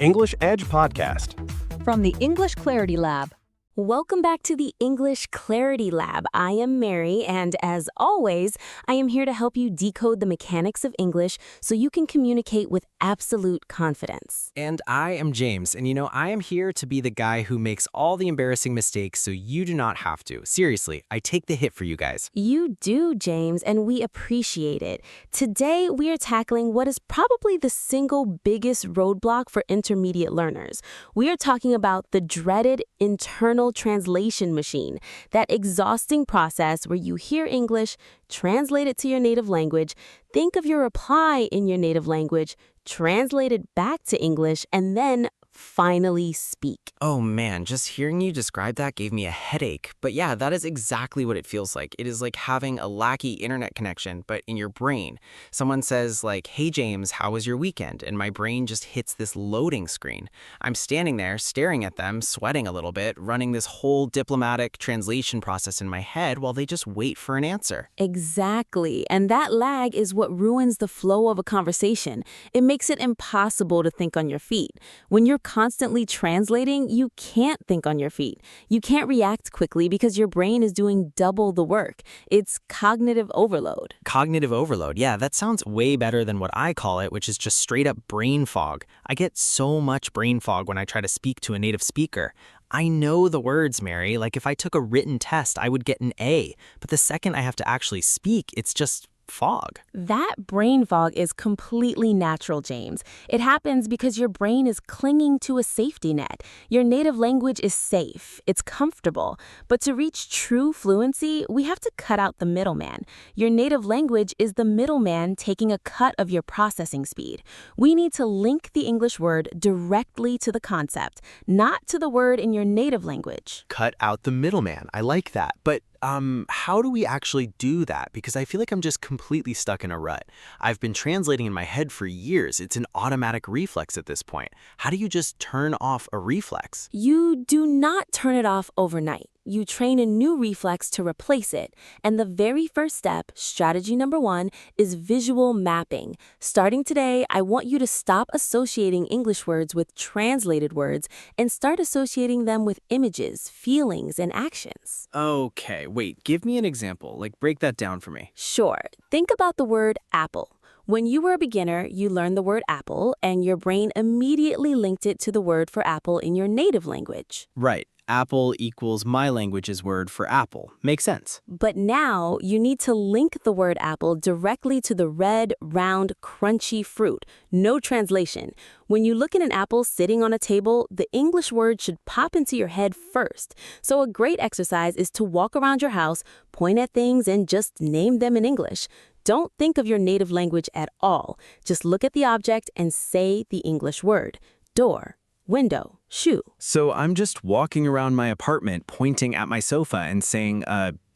English Edge podcast. From the English Clarity Lab. Welcome back to the English Clarity Lab. I am Mary, and as always, I am here to help you decode the mechanics of English so you can communicate with absolute confidence. And I am James, and I am here to be the guy who makes all the embarrassing mistakes so you do not have to. Seriously, I take the hit for you guys. You do, James, and we appreciate it. Today, we are tackling what is probably the single biggest roadblock for intermediate learners. We are talking about the dreaded internal translation machine, that exhausting process where you hear English, translate it to your native language, think of your reply in your native language, translate it back to English, and then finally speak. Oh man, just hearing you describe that gave me a headache. But yeah, that is exactly what it feels like. It is like having a lackey internet connection, but in your brain. Someone says like, "Hey James, how was your weekend?" And my brain just hits this loading screen. I'm standing there staring at them, sweating a little bit, running this whole diplomatic translation process in my head while they just wait for an answer. Exactly. And that lag is what ruins the flow of a conversation. It makes it impossible to think on your feet. When you're constantly translating, you can't think on your feet. You can't react quickly because your brain is doing double the work. It's cognitive overload. Cognitive overload, yeah, that sounds way better than what I call it, which is just straight up brain fog. I get so much brain fog when I try to speak to a native speaker. I know the words, Mary. Like if I took a written test, I would get an A. But the second I have to actually speak, it's just fog. That brain fog is completely natural, James. It happens because your brain is clinging to a safety net. Your native language is safe, it's comfortable. But to reach true fluency, we have to cut out the middleman. Your native language is the middleman taking a cut of your processing speed. We need to link the English word directly to the concept, not to the word in your native language. Cut out the middleman. I like that. But how do we actually do that? Because I feel like I'm just completely stuck in a rut. I've been translating in my head for years. It's an automatic reflex at this point. How do you just turn off a reflex? You do not turn it off overnight. You train a new reflex to replace it. And the very first step, strategy number 1, is visual mapping. Starting today, I want you to stop associating English words with translated words and start associating them with images, feelings, and actions. Okay, wait, give me an example. Like break that down for me. Sure. Think about the word apple. When you were a beginner, you learned the word apple, and your brain immediately linked it to the word for apple in your native language. Right. Apple equals my language's word for apple. Makes sense. But now you need to link the word apple directly to the red, round, crunchy fruit. No translation. When you look at an apple sitting on a table, the English word should pop into your head first. So a great exercise is to walk around your house, point at things, and just name them in English. Don't think of your native language at all. Just look at the object and say the English word. Door, window, shoe. So I'm just walking around my apartment pointing at my sofa and saying,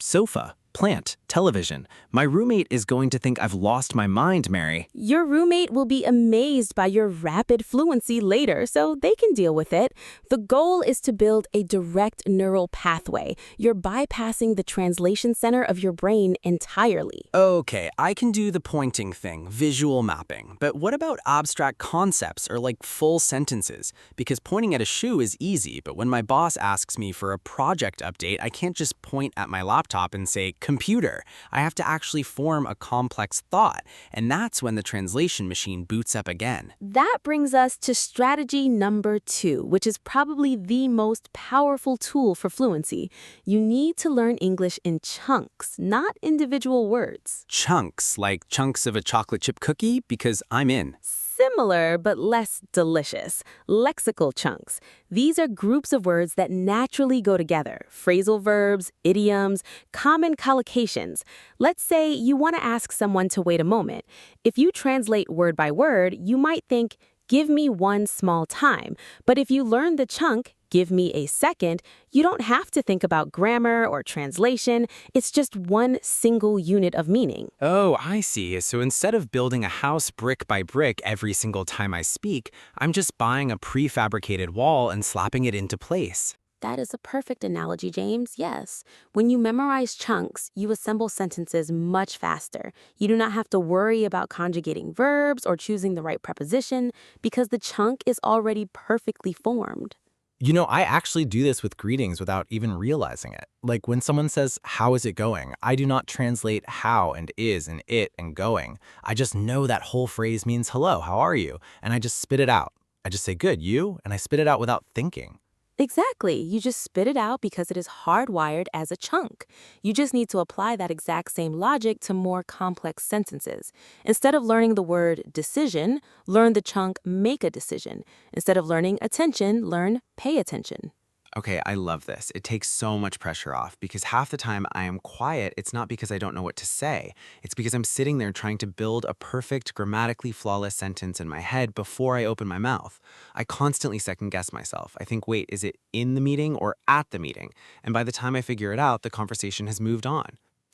sofa, plant, television. My roommate is going to think I've lost my mind, Mary. Your roommate will be amazed by your rapid fluency later, so they can deal with it. The goal is to build a direct neural pathway. You're bypassing the translation center of your brain entirely. Okay, I can do the pointing thing, visual mapping. But what about abstract concepts or like full sentences? Because pointing at a shoe is easy, but when my boss asks me for a project update, I can't just point at my laptop and say, computer. I have to actually form a complex thought, and that's when the translation machine boots up again. That brings us to strategy number 2, which is probably the most powerful tool for fluency. You need to learn English in chunks, not individual words. Chunks, like chunks of a chocolate chip cookie? Because I'm in. Similar but less delicious. Lexical chunks. These are groups of words that naturally go together. Phrasal verbs, idioms, common collocations. Let's say you want to ask someone to wait a moment. If you translate word by word, you might think, give me one small time. But if you learn the chunk, give me a second, you don't have to think about grammar or translation. It's just one single unit of meaning. Oh, I see. So instead of building a house brick by brick every single time I speak, I'm just buying a prefabricated wall and slapping it into place. That is a perfect analogy, James. Yes. When you memorize chunks, you assemble sentences much faster. You do not have to worry about conjugating verbs or choosing the right preposition because the chunk is already perfectly formed. You know, I actually do this with greetings without even realizing it. Like when someone says, "How is it going?" I do not translate how and is and it and going. I just know that whole phrase means hello, how are you? And I just spit it out. I just say, "Good, you?" And I spit it out without thinking. Exactly. You just spit it out because it is hardwired as a chunk. You just need to apply that exact same logic to more complex sentences. Instead of learning the word decision, learn the chunk make a decision. Instead of learning attention, learn pay attention. Okay, I love this. It takes so much pressure off because half the time I am quiet, it's not because I don't know what to say. It's because I'm sitting there trying to build a perfect, grammatically flawless sentence in my head before I open my mouth. I constantly second guess myself. I think, wait, is it in the meeting or at the meeting? And by the time I figure it out, the conversation has moved on.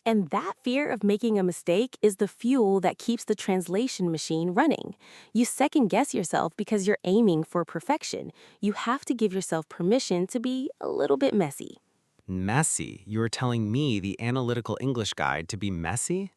And that fear of making a mistake is the fuel that keeps the translation machine running. You second guess yourself because you're aiming for perfection. You have to give yourself permission to be a little bit messy. Messy? You are telling me, the analytical English guide, to be messy?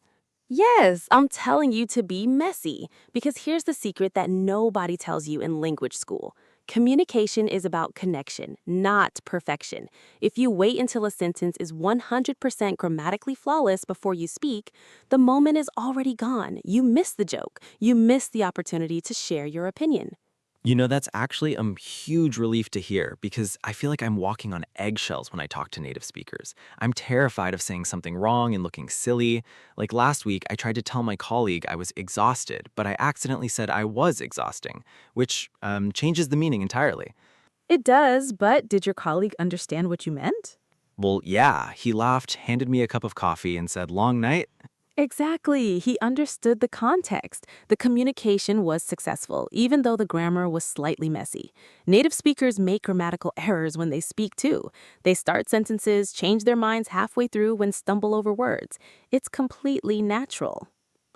Yes, I'm telling you to be messy because here's the secret that nobody tells you in language school. Communication is about connection, not perfection. If you wait until a sentence is 100% grammatically flawless before you speak, the moment is already gone. You miss the joke. You miss the opportunity to share your opinion. You know, that's actually a huge relief to hear because I feel like I'm walking on eggshells when I talk to native speakers. I'm terrified of saying something wrong and looking silly. Like last week, I tried to tell my colleague I was exhausted, but I accidentally said I was exhausting, which changes the meaning entirely. It does, but did your colleague understand what you meant? Well, yeah, he laughed, handed me a cup of coffee, and said, "Long night?" Exactly. He understood the context. The communication was successful, even though the grammar was slightly messy. Native speakers make grammatical errors when they speak too. They start sentences, change their minds halfway through, and stumble over words. It's completely natural.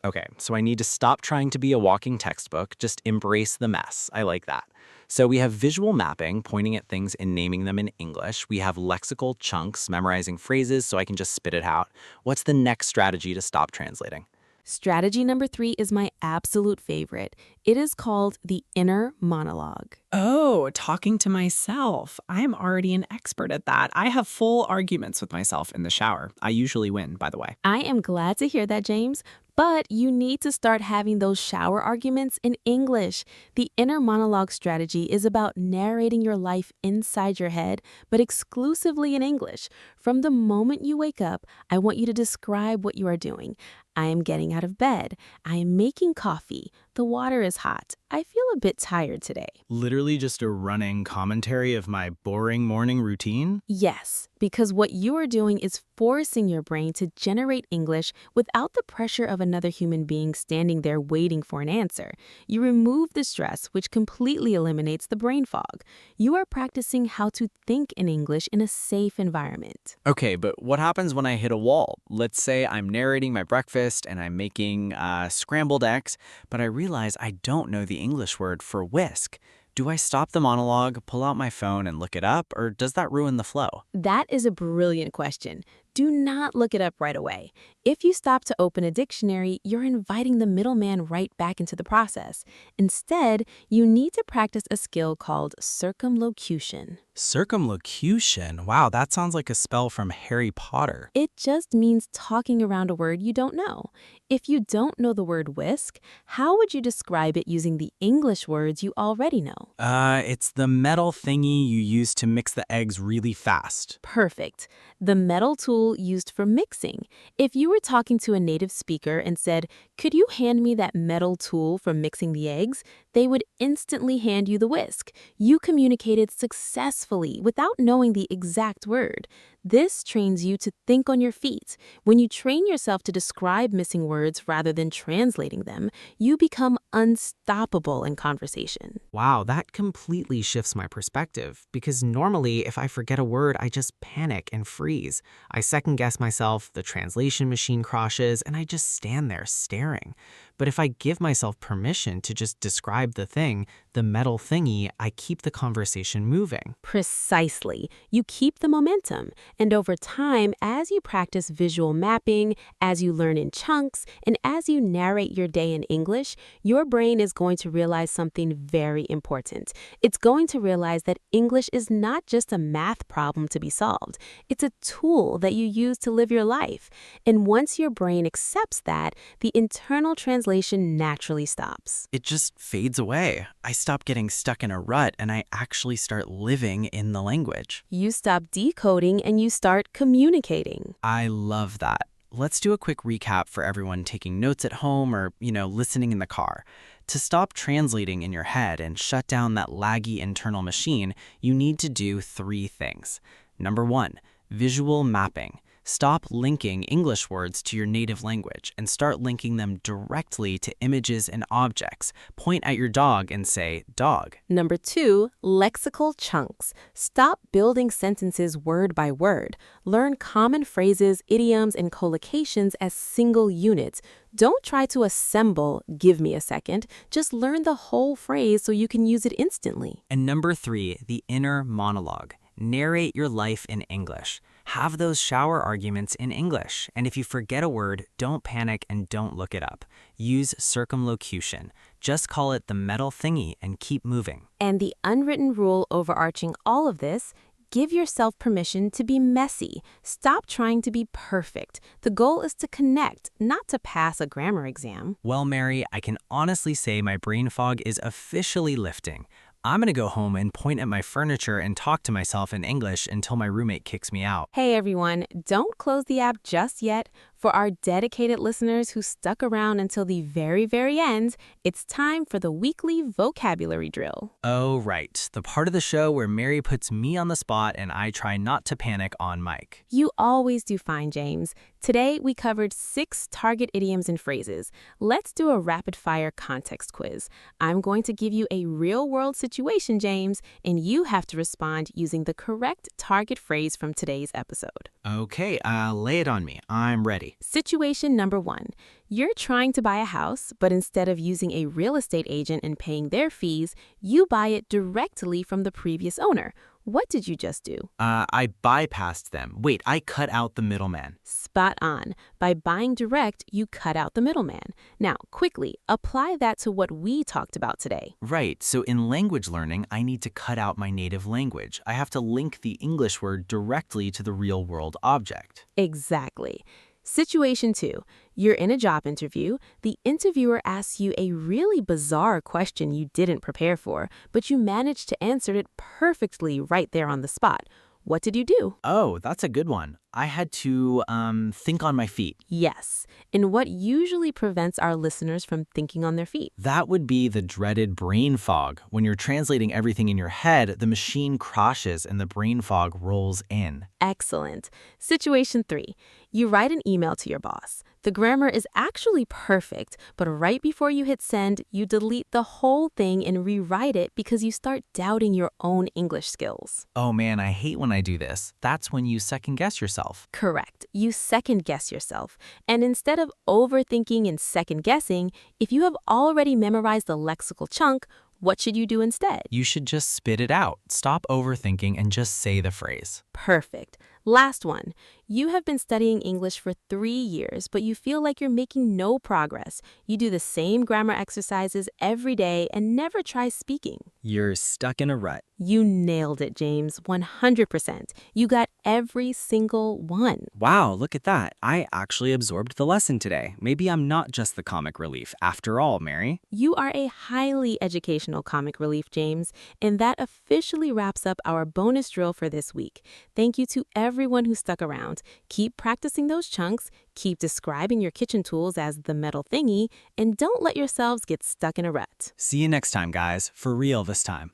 Okay, so I need to stop trying to be a walking textbook, just embrace the mess. I like that. So we have visual mapping, pointing at things and naming them in English. We have lexical chunks, memorizing phrases so I can just spit it out. What's the next strategy to stop translating? Strategy number 3 is my absolute favorite. It is called the inner monologue. Oh, talking to myself. I'm already an expert at that. I have full arguments with myself in the shower. I usually win, by the way. I am glad to hear that, James. But you need to start having those shower arguments in English. The inner monologue strategy is about narrating your life inside your head, but exclusively in English. From the moment you wake up, I want you to describe what you are doing. I am getting out of bed. I am making coffee. The water is hot. I feel a bit tired today. Literally just a running commentary of my boring morning routine? Yes, because what you are doing is forcing your brain to generate English without the pressure of another human being standing there waiting for an answer. You remove the stress, which completely eliminates the brain fog. You are practicing how to think in English in a safe environment. Okay, but what happens when I hit a wall? Let's say I'm narrating my breakfast and I'm making scrambled eggs, but I realize I don't know the English word for whisk. Do I stop the monologue, pull out my phone and look it up, or does that ruin the flow? That is a brilliant question. Do not look it up right away. If you stop to open a dictionary, you're inviting the middleman right back into the process. Instead, you need to practice a skill called circumlocution. Circumlocution? Wow, that sounds like a spell from Harry Potter. It just means talking around a word you don't know. If you don't know the word whisk, how would you describe it using the English words you already know? It's the metal thingy you use to mix the eggs really fast. Perfect. The metal tool used for mixing. If you were talking to a native speaker and said, "Could you hand me that metal tool for mixing the eggs?" they would instantly hand you the whisk. You communicated successfully without knowing the exact word. This trains you to think on your feet. When you train yourself to describe missing words rather than translating them, you become unstoppable in conversation. Wow, that completely shifts my perspective because normally if I forget a word, I just panic and freeze. I second guess myself, the translation machine crashes, and I just stand there staring. But if I give myself permission to just describe the thing, the metal thingy, I keep the conversation moving. Precisely. You keep the momentum. And over time, as you practice visual mapping, as you learn in chunks, and as you narrate your day in English, your brain is going to realize something very important. It's going to realize that English is not just a math problem to be solved. It's a tool that you use to live your life. And once your brain accepts that, the internal translation naturally stops. It just fades away. I stop getting stuck in a rut and I actually start living in the language. You stop decoding and you start communicating. I love that. Let's do a quick recap for everyone taking notes at home or, listening in the car. To stop translating in your head and shut down that laggy internal machine, you need to do 3 things. Number 1, visual mapping. Stop linking English words to your native language and start linking them directly to images and objects. Point at your dog and say, dog. Number 2, lexical chunks. Stop building sentences word by word. Learn common phrases, idioms, and collocations as single units. Don't try to assemble, give me a second. Just learn the whole phrase so you can use it instantly. And number 3, the inner monologue. Narrate your life in English. Have those shower arguments in English. And if you forget a word, don't panic and don't look it up. Use circumlocution. Just call it the metal thingy and keep moving. And the unwritten rule overarching all of this, give yourself permission to be messy. Stop trying to be perfect. The goal is to connect, not to pass a grammar exam. Well, Mary, I can honestly say my brain fog is officially lifting. I'm gonna go home and point at my furniture and talk to myself in English until my roommate kicks me out. Hey everyone, don't close the app just yet. For our dedicated listeners who stuck around until the very, very end, it's time for the weekly vocabulary drill. Oh, right. The part of the show where Mary puts me on the spot and I try not to panic on mic. You always do fine, James. Today, we covered 6 target idioms and phrases. Let's do a rapid-fire context quiz. I'm going to give you a real-world situation, James, and you have to respond using the correct target phrase from today's episode. Okay, lay it on me. I'm ready. Situation number 1. You're trying to buy a house, but instead of using a real estate agent and paying their fees, you buy it directly from the previous owner. What did you just do? I bypassed them. Wait, I cut out the middleman. Spot on. By buying direct, you cut out the middleman. Now, quickly, apply that to what we talked about today. Right, so in language learning, I need to cut out my native language. I have to link the English word directly to the real-world object. Exactly. Situation 2. You're in a job interview. The interviewer asks you a really bizarre question you didn't prepare for, but you managed to answer it perfectly right there on the spot. What did you do? Oh, that's a good one. I had to, think on my feet. Yes, and what usually prevents our listeners from thinking on their feet? That would be the dreaded brain fog. When you're translating everything in your head, the machine crashes and the brain fog rolls in. Excellent. Situation 3. You write an email to your boss. The grammar is actually perfect, but right before you hit send, you delete the whole thing and rewrite it because you start doubting your own English skills. Oh man, I hate when I do this. That's when you second guess yourself. Correct. You second guess yourself. And instead of overthinking and second guessing, if you have already memorized the lexical chunk, what should you do instead? You should just spit it out. Stop overthinking and just say the phrase. Perfect. Last one. You have been studying English for 3 years, but you feel like you're making no progress. You do the same grammar exercises every day and never try speaking. You're stuck in a rut. You nailed it, James. 100%. You got every single one. Wow, look at that. I actually absorbed the lesson today. Maybe I'm not just the comic relief after all, Mary. You are a highly educational comic relief, James, and that officially wraps up our bonus drill for this week. Thank you to everyone who stuck around. Keep practicing those chunks, keep describing your kitchen tools as the metal thingy, and don't let yourselves get stuck in a rut. See you next time, guys. For real this time.